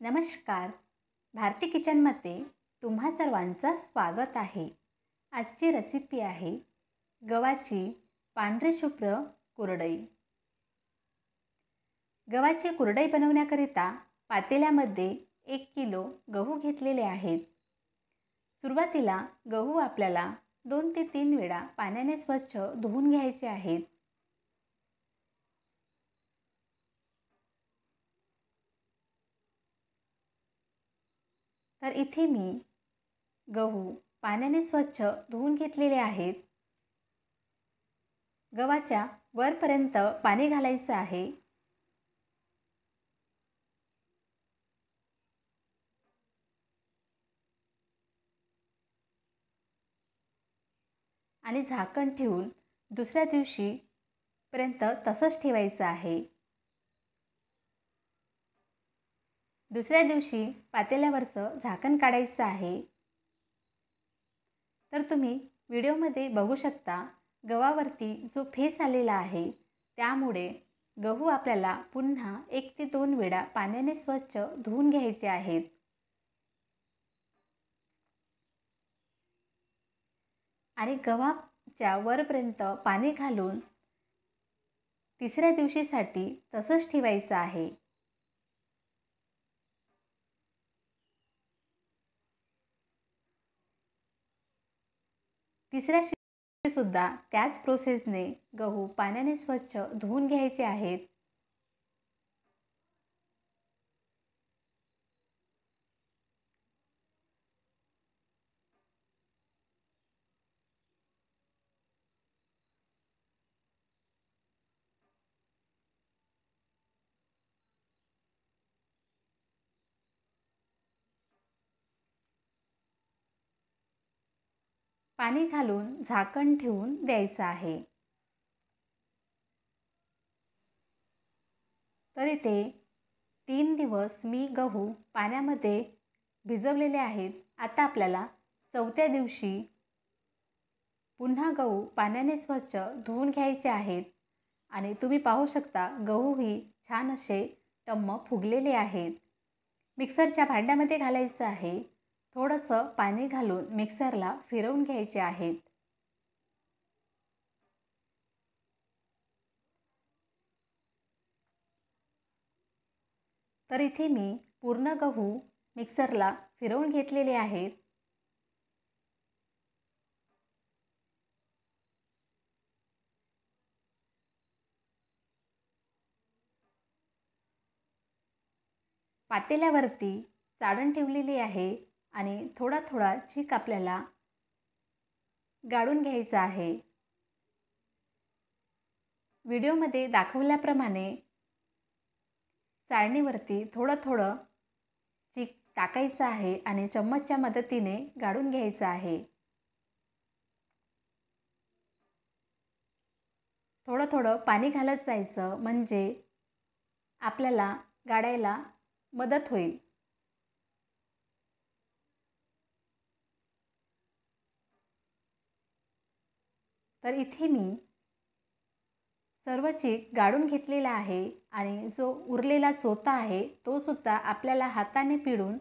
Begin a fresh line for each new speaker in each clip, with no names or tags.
नमस्कार. भारती किचनमध्ये तुम्हा सर्वांचं स्वागत आहे. आजची रेसिपी आहे गव्हाची पांढरी शुभ्र कुरडई. गव्हाची कुरडई बनवण्याकरिता पातेल्यामध्ये 1 किलो गहू घेतलेले आहेत. सुरुवातीला गहू आपल्याला 2 ते 3 वेळा पाण्याने स्वच्छ धुवून घ्यायचे आहेत. तर इथे मी गहू पाण्याने स्वच्छ धुवून घेतलेले आहेत. गव्हाच्या वरपर्यंत पाणी घालायचं आहे. आणि झाकण ठेवून दुसऱ्या दिवशी पर्यंत तसंच ठेवायचं आहे. दुसऱ्या दिवशी पातेल्यावरचं झाकण काढायचं आहे. तर तुम्ही व्हिडिओमध्ये बघू शकता गव्हावरती जो फेस आलेला आहे त्यामुळे गहू आपल्याला पुन्हा 1 ते 2 वेळा पाण्याने स्वच्छ धुवून घ्यायचे आहेत. आणि गव्हाच्या वरपर्यंत पाणी घालून तिसऱ्या दिवशीसाठी तसंच ठेवायचं आहे. तिसऱ्या दिवशी सुद्धा त्याच प्रोसेसने गहू पाण्याने स्वच्छ धुवून घ्यायचे आहेत. पाणी घालून झाकण ठेवून द्यायचं आहे. तर इथे 3 दिवस मी गहू पाण्यामध्ये भिजवलेले आहेत. आता आपल्याला चौथ्या दिवशी पुन्हा गहू पाण्याने स्वच्छ धुवून घ्यायचे आहेत. आणि तुम्ही पाहू शकता गहूही छान असे टम्म फुगलेले आहेत. मिक्सरच्या भांड्यामध्ये घालायचं आहे. थोडंसं पाणी घालून मिक्सरला फिरवून घ्यायचे आहेत. तर इथे मी पूर्ण गहू मिक्सरला फिरवून घेतलेले आहेत. पातेल्यावरती चाळण ठेवलेली आहे आणि थोडा थोडा चीक आपल्याला गाळून घ्यायचा आहे. व्हिडिओमध्ये दाखवल्याप्रमाणे चाळणीवरती थोडं थोडं चीक टाकायचं आहे आणि चम्मचच्या मदतीने गाळून घ्यायचं आहे. थोडं थोडं पाणी घालत जायचं म्हणजे आपल्याला गाळायला मदत होईल. तर इथे मी सर्व चीक गाळून घेतलेला आहे आणि जो उरलेला चोथा आहे तो सुद्धा आपल्याला हाताने पिळून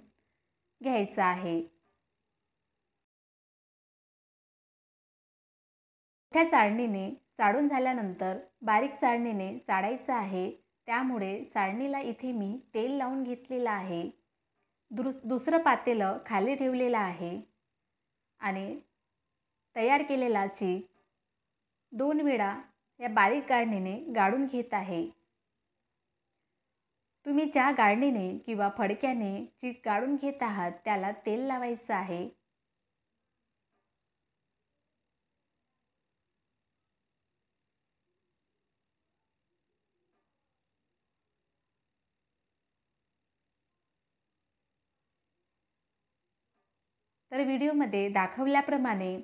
घ्यायचा आहे. मोठ्या चाळणीने चाळून झाल्यानंतर बारीक चाळणीने चाळायचं आहे. त्यामुळे चाळणीला इथे मी तेल लावून घेतलेलं आहे. दुसरं पातेलं खाली ठेवलेलं आहे आणि तयार केलेला चीक 2 वेळा या बारीक गाळणीने गाळून घेत आहे. तुम्ही ज्या गाळणीने किंवा फडक्याने चीक गाळून घेत आहात त्याला तेल लावायचं आहे. तर व्हिडिओमध्ये दाखवल्याप्रमाणे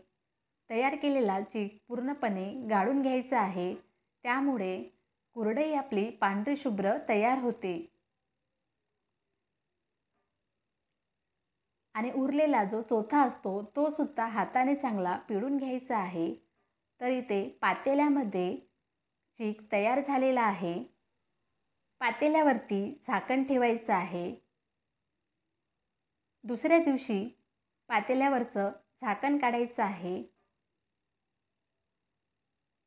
तयार केलेला चीक पूर्णपणे गाळून घ्यायचा आहे. त्यामुळे कुरडई आपली पांढरी शुभ्र तयार होते. आणि उरलेला जो चोथा असतो तो सुद्धा हाताने चांगला पिळून घ्यायचा आहे. तर इथे पातेल्यामध्ये चीक तयार झालेला आहे. पातेल्यावरती झाकण ठेवायचं आहे. दुसऱ्या दिवशी पातेल्यावरचं झाकण काढायचं आहे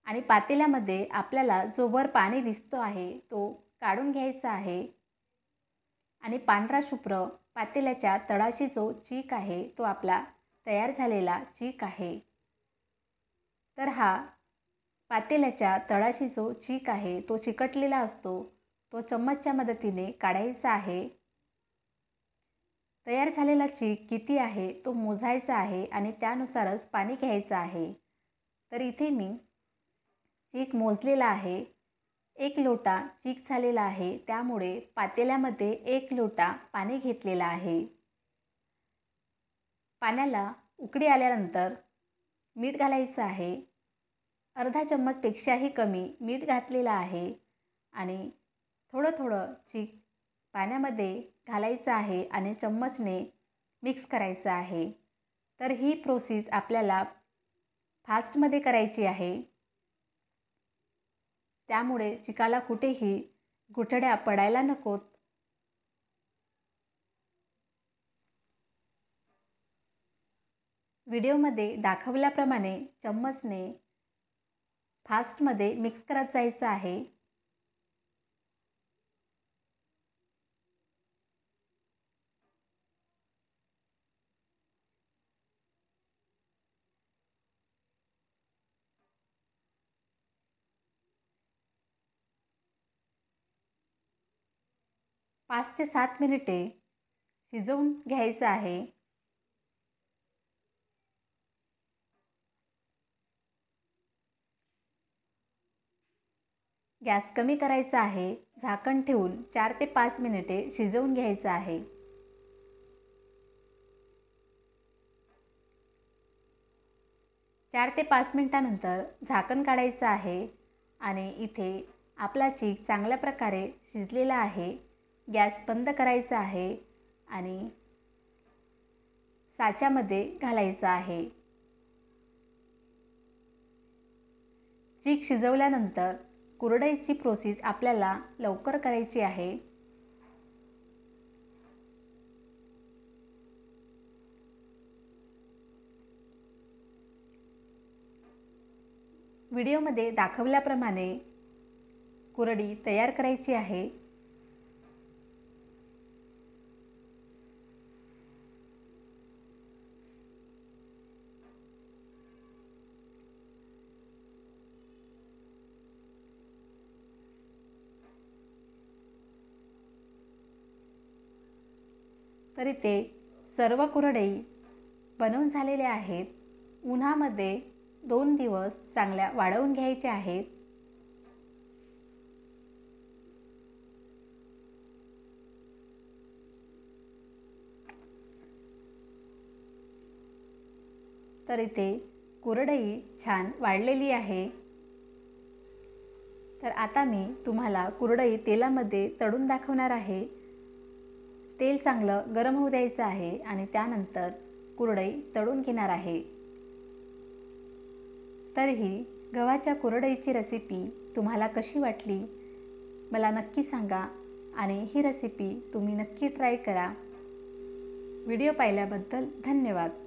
आणि पातेल्यामध्ये आपल्याला जो वर पाणी दिसतो आहे तो काढून घ्यायचा आहे आणि पांढरा शुभ्र पातेल्याच्या तळाशी जो चीक आहे तो आपला तयार झालेला चीक आहे। तर हा पातेल्याच्या तळाशी जो चीक आहे तो चिकटलेला असतो, तो चम्मचच्या मदतीने काढायचा आहे। तयार झालेला चीक किती आहे तो मोजायचा आहे आणि त्यानुसारच पाणी घ्यायचं आहे। तर इथे मी चीक मोजलेला आहे, 1 लोटा चीक झालेला आहे, त्यामुळे पातेल्यामध्ये 1 लोटा पाणी घेतलेला आहे। पाण्याला उकळी आल्यानंतर मीठ घालायचं आहे, अर्धा चम्मचपेक्षाही कमी मीठ घातलेलं आहे आणि थोडं थोडं चीक पाण्यामध्ये घालायचं आहे आणि चम्मचने मिक्स करायचं आहे। तर ही प्रोसेस आपल्याला फास्टमध्ये करायची आहे, त्यामुळे चिकाला कुठेही गुठळ्या पडायला नकोत। व्हिडिओमध्ये दाखवल्याप्रमाणे चम्मचने फास्टमध्ये मिक्स करत जायचं आहे। पाच ते 7 मिनिटे शिजवून घ्यायचं आहे। गॅस कमी करायचा आहे, झाकण ठेवून 4 ते 5 मिनिटे शिजवून घ्यायचं आहे। 4 ते 5 मिनिटानंतर झाकण काढायचं आहे आणि इथे आपला चीक चांगल्या प्रकारे शिजलेला आहे। गॅस बंद करायचा आहे आणि साच्यामध्ये घालायचा आहे। चीक शिजवल्यानंतर कुरडईची प्रोसेस आपल्याला लवकर करायची आहे। व्हिडिओमध्ये दाखवल्याप्रमाणे कुरडी तयार करायची आहे। तर इथे सर्व कुरडई बनवून झालेल्या आहेत। उन्हामध्ये 2 दिवस चांगल्या वाळवून घ्यायच्या आहेत। तर इथे कुरडई छान वाळलेली आहे। तर आता मी तुम्हाला कुरडई तेलामध्ये तळून दाखवणार आहे। तेल चांगलं गरम होऊ द्यायचं आहे आणि त्यानंतर कुरडई तळून घेणार आहे। तर ही गव्हाच्या कुरडईची रेसिपी तुम्हाला कशी वाटली मला नक्की सांगा आणि ही रेसिपी तुम्ही नक्की ट्राय करा। व्हिडिओ पाहिल्याबद्दल धन्यवाद।